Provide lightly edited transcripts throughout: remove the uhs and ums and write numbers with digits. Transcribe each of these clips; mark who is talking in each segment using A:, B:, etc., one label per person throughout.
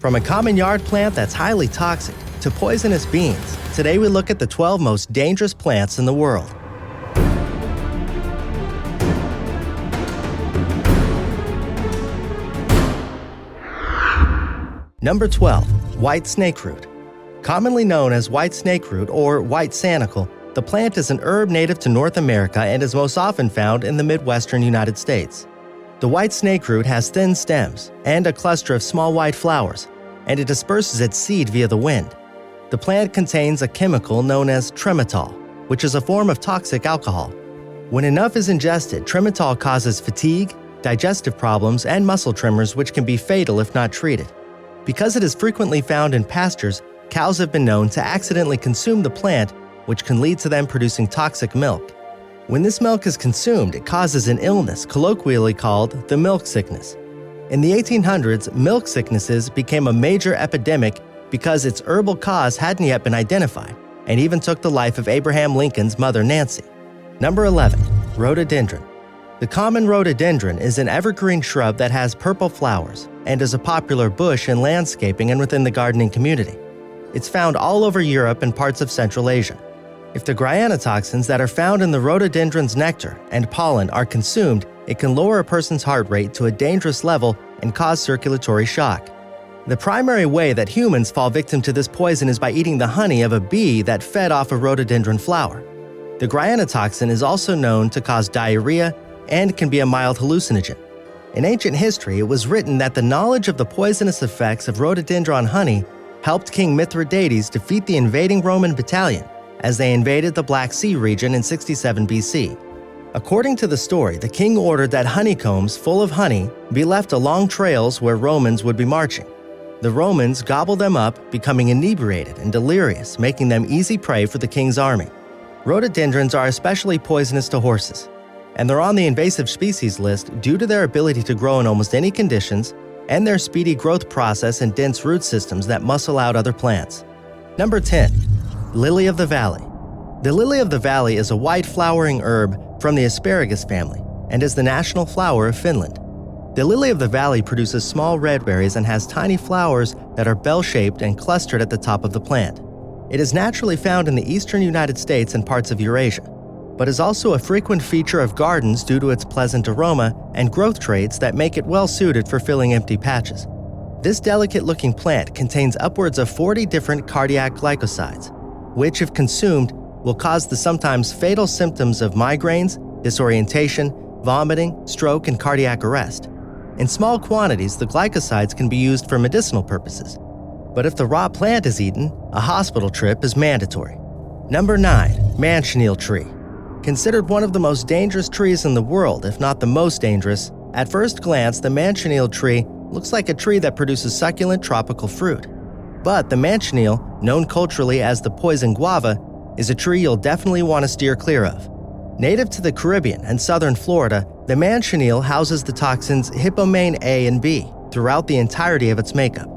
A: From a common yard plant that's highly toxic to poisonous beans, today we look at the 12 most dangerous plants in the world. Number 12. White snakeroot. Commonly known as white snakeroot or white sanicle, the plant is an herb native to North America and is most often found in the Midwestern United States. The white snakeroot has thin stems and a cluster of small white flowers, and it disperses its seed via the wind. The plant contains a chemical known as tremetol, which is a form of toxic alcohol. When enough is ingested, tremetol causes fatigue, digestive problems, and muscle tremors, which can be fatal if not treated. Because it is frequently found in pastures, cows have been known to accidentally consume the plant, which can lead to them producing toxic milk. When this milk is consumed, it causes an illness colloquially called the milk sickness. In the 1800s, milk sicknesses became a major epidemic because its herbal cause hadn't yet been identified, and even took the life of Abraham Lincoln's mother Nancy. Number 11. Rhododendron. The common rhododendron is an evergreen shrub that has purple flowers and is a popular bush in landscaping and within the gardening community. It's found all over Europe and parts of Central Asia. If the gyanotoxins that are found in the rhododendron's nectar and pollen are consumed, it can lower a person's heart rate to a dangerous level and cause circulatory shock. The primary way that humans fall victim to this poison is by eating the honey of a bee that fed off a rhododendron flower. The gyanotoxin is also known to cause diarrhea and can be a mild hallucinogen. In ancient history, it was written that the knowledge of the poisonous effects of rhododendron honey helped King Mithridates defeat the invading Roman battalion as they invaded the Black Sea region in 67 BC. According to the story, the king ordered that honeycombs full of honey be left along trails where Romans would be marching. The Romans gobbled them up, becoming inebriated and delirious, making them easy prey for the king's army. Rhododendrons are especially poisonous to horses, and they're on the invasive species list due to their ability to grow in almost any conditions and their speedy growth process and dense root systems that muscle out other plants. Number 10. Lily of the Valley. The lily of the valley is a white flowering herb from the asparagus family and is the national flower of Finland. The lily of the valley produces small red berries and has tiny flowers that are bell-shaped and clustered at the top of the plant. It is naturally found in the eastern United States and parts of Eurasia, but is also a frequent feature of gardens due to its pleasant aroma and growth traits that make it well-suited for filling empty patches. This delicate-looking plant contains upwards of 40 different cardiac glycosides, which, if consumed, will cause the sometimes fatal symptoms of migraines, disorientation, vomiting, stroke, and cardiac arrest. In small quantities, the glycosides can be used for medicinal purposes, but if the raw plant is eaten, a hospital trip is mandatory. Number 9. Manchineel tree. Considered one of the most dangerous trees in the world, if not the most dangerous, at first glance, the manchineel tree looks like a tree that produces succulent tropical fruit. But the manchineel, known culturally as the poison guava, is a tree you'll definitely want to steer clear of. Native to the Caribbean and southern Florida, the manchineel houses the toxins hippomane A and B throughout the entirety of its makeup.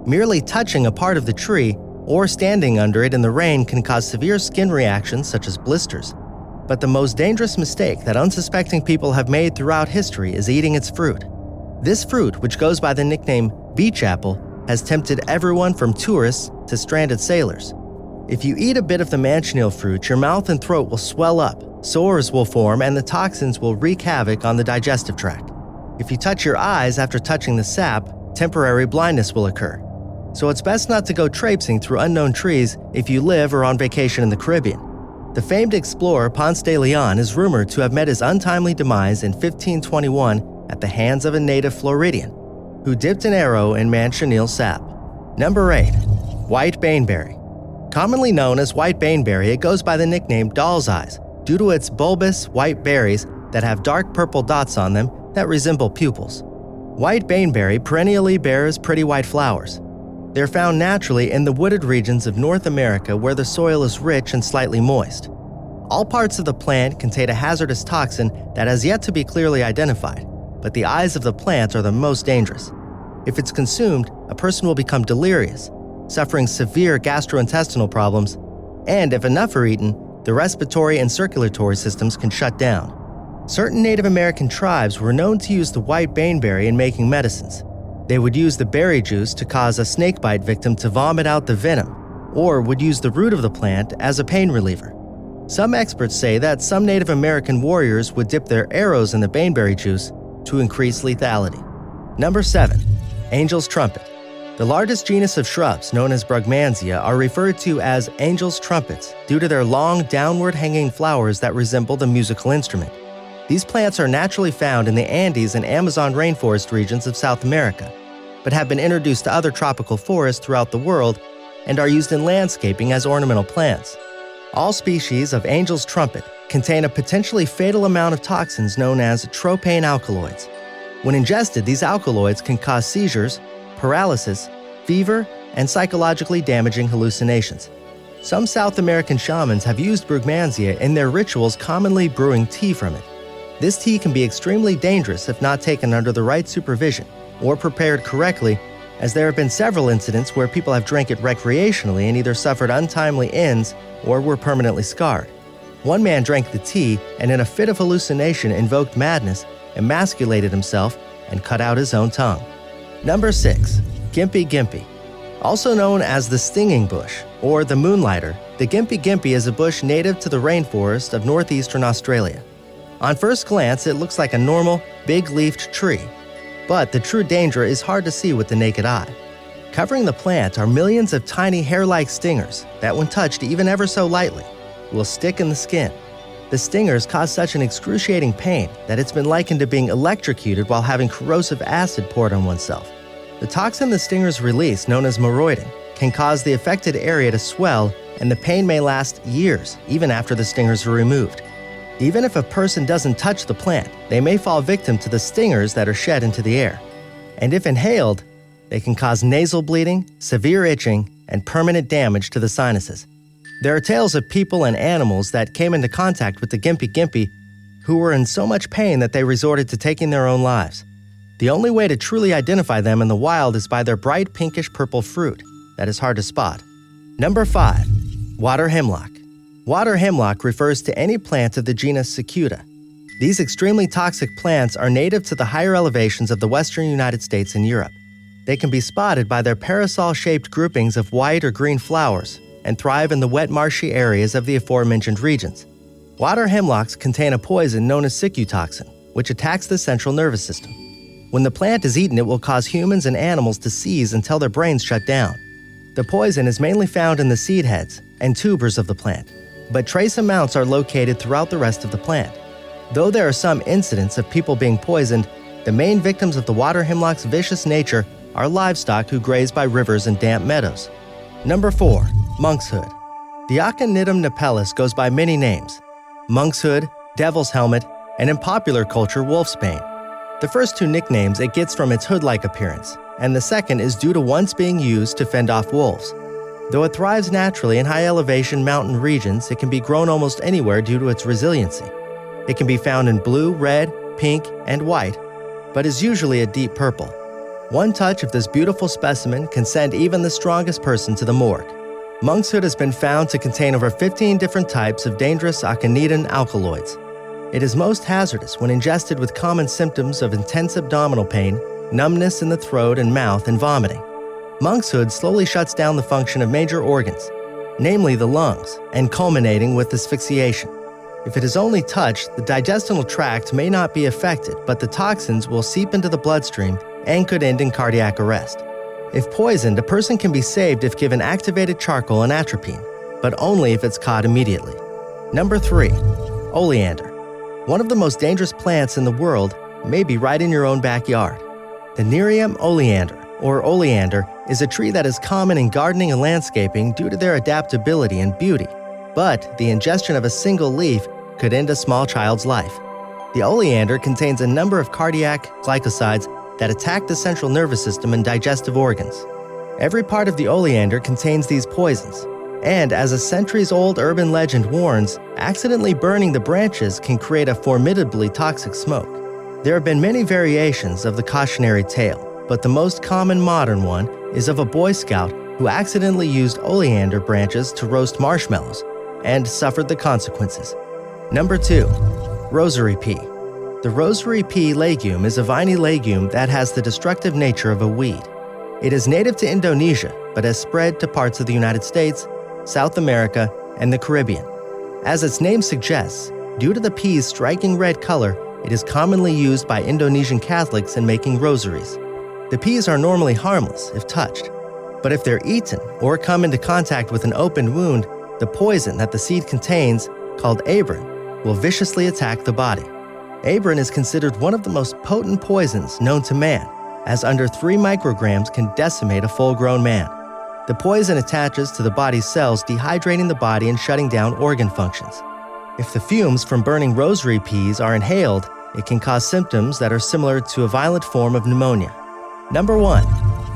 A: Merely touching a part of the tree or standing under it in the rain can cause severe skin reactions such as blisters. But the most dangerous mistake that unsuspecting people have made throughout history is eating its fruit. This fruit, which goes by the nickname beach apple, has tempted everyone from tourists to stranded sailors. If you eat a bit of the manchineel fruit, your mouth and throat will swell up, sores will form, and the toxins will wreak havoc on the digestive tract. If you touch your eyes after touching the sap, temporary blindness will occur. So it's best not to go traipsing through unknown trees if you live or on vacation in the Caribbean. The famed explorer Ponce de Leon is rumored to have met his untimely demise in 1521 at the hands of a native Floridian who dipped an arrow in manchineel sap. Number 8. White baneberry. Commonly known as white baneberry, it goes by the nickname doll's eyes due to its bulbous white berries that have dark purple dots on them that resemble pupils. White baneberry perennially bears pretty white flowers. They're found naturally in the wooded regions of North America where the soil is rich and slightly moist. All parts of the plant contain a hazardous toxin that has yet to be clearly identified, but the eyes of the plant are the most dangerous. If it's consumed, a person will become delirious, suffering severe gastrointestinal problems, and if enough are eaten, the respiratory and circulatory systems can shut down. Certain Native American tribes were known to use the white baneberry in making medicines. They would use the berry juice to cause a snakebite victim to vomit out the venom, or would use the root of the plant as a pain reliever. Some experts say that some Native American warriors would dip their arrows in the baneberry juice to increase lethality. Number 7. Angel's trumpet. The largest genus of shrubs, known as Brugmansia, are referred to as angel's trumpets due to their long, downward-hanging flowers that resemble the musical instrument. These plants are naturally found in the Andes and Amazon rainforest regions of South America, but have been introduced to other tropical forests throughout the world and are used in landscaping as ornamental plants. All species of angel's trumpet contain a potentially fatal amount of toxins known as tropane alkaloids. When ingested, these alkaloids can cause seizures, paralysis, fever, and psychologically damaging hallucinations. Some South American shamans have used Brugmansia in their rituals, commonly brewing tea from it. This tea can be extremely dangerous if not taken under the right supervision or prepared correctly, as there have been several incidents where people have drank it recreationally and either suffered untimely ends or were permanently scarred. One man drank the tea and in a fit of hallucination invoked madness, emasculated himself, and cut out his own tongue. Number 6. GYMPIE. Also known as the stinging bush or the moonlighter, the GYMPIE is a bush native to the rainforest of northeastern Australia. On first glance, it looks like a normal, big-leafed tree, but the true danger is hard to see with the naked eye. Covering the plant are millions of tiny hair-like stingers that, when touched even ever so lightly, will stick in the skin. The stingers cause such an excruciating pain that it's been likened to being electrocuted while having corrosive acid poured on oneself. The toxin the stingers release, known as moroidin, can cause the affected area to swell, and the pain may last years, even after the stingers are removed. Even if a person doesn't touch the plant, they may fall victim to the stingers that are shed into the air. And if inhaled, they can cause nasal bleeding, severe itching, and permanent damage to the sinuses. There are tales of people and animals that came into contact with the GYMPIE who were in so much pain that they resorted to taking their own lives. The only way to truly identify them in the wild is by their bright pinkish-purple fruit that is hard to spot. Number 5. Water hemlock. Water hemlock refers to any plant of the genus Cicuta. These extremely toxic plants are native to the higher elevations of the western United States and Europe. They can be spotted by their parasol-shaped groupings of white or green flowers and thrive in the wet, marshy areas of the aforementioned regions. Water hemlocks contain a poison known as cicutoxin, which attacks the central nervous system. When the plant is eaten, it will cause humans and animals to seize until their brains shut down. The poison is mainly found in the seed heads and tubers of the plant, but trace amounts are located throughout the rest of the plant. Though there are some incidents of people being poisoned, the main victims of the water hemlock's vicious nature are livestock who graze by rivers and damp meadows. Number 4. Monkshood. The Aconitum napellus goes by many names: monkshood, devil's helmet, and in popular culture, wolfsbane. The first two nicknames it gets from its hood-like appearance, and the second is due to once being used to fend off wolves. Though it thrives naturally in high-elevation mountain regions, it can be grown almost anywhere due to its resiliency. It can be found in blue, red, pink, and white, but is usually a deep purple. One touch of this beautiful specimen can send even the strongest person to the morgue. Monkshood has been found to contain over 15 different types of dangerous aconitum alkaloids. It is most hazardous when ingested with common symptoms of intense abdominal pain, numbness in the throat and mouth, and vomiting. Monkshood slowly shuts down the function of major organs, namely the lungs, and culminating with asphyxiation. If it is only touched, the digestional tract may not be affected, but the toxins will seep into the bloodstream and could end in cardiac arrest. If poisoned, a person can be saved if given activated charcoal and atropine, but only if it's caught immediately. Number 3. Oleander. One of the most dangerous plants in the world may be right in your own backyard. The Nerium oleander, or oleander, is a tree that is common in gardening and landscaping due to their adaptability and beauty, but the ingestion of a single leaf could end a small child's life. The oleander contains a number of cardiac glycosides that attack the central nervous system and digestive organs. Every part of the oleander contains these poisons, and as a centuries-old urban legend warns, accidentally burning the branches can create a formidably toxic smoke. There have been many variations of the cautionary tale, but the most common modern one is of a Boy Scout who accidentally used oleander branches to roast marshmallows and suffered the consequences. Number 2. Rosary pea. The rosary pea legume is a viney legume that has the destructive nature of a weed. It is native to Indonesia, but has spread to parts of the United States, South America, and the Caribbean. As its name suggests, due to the pea's striking red color, it is commonly used by Indonesian Catholics in making rosaries. The peas are normally harmless if touched, but if they're eaten or come into contact with an open wound, the poison that the seed contains, called ajehr, will viciously attack the body. Ajehr is considered one of the most potent poisons known to man, as under 3 micrograms can decimate a full-grown man. The poison attaches to the body's cells, dehydrating the body and shutting down organ functions. If the fumes from burning rosary peas are inhaled, it can cause symptoms that are similar to a violent form of pneumonia. Number 1.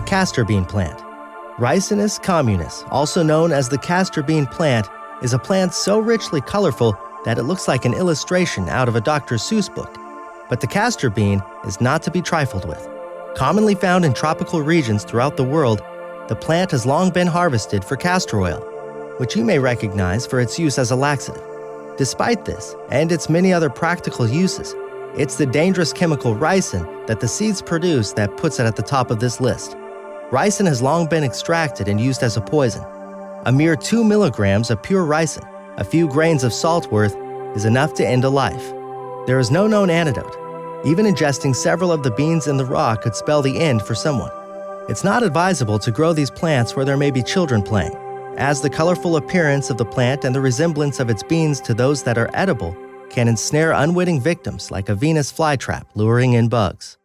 A: Castor bean plant. Ricinus communis, also known as the castor bean plant, is a plant so richly colorful that it looks like an illustration out of a Dr. Seuss book. But the castor bean is not to be trifled with. Commonly found in tropical regions throughout the world, the plant has long been harvested for castor oil, which you may recognize for its use as a laxative. Despite this, and its many other practical uses, it's the dangerous chemical ricin that the seeds produce that puts it at the top of this list. Ricin has long been extracted and used as a poison. A mere 2 milligrams of pure ricin, a few grains of salt worth, is enough to end a life. There is no known antidote. Even ingesting several of the beans in the raw could spell the end for someone. It's not advisable to grow these plants where there may be children playing, as the colorful appearance of the plant and the resemblance of its beans to those that are edible can ensnare unwitting victims like a Venus flytrap luring in bugs.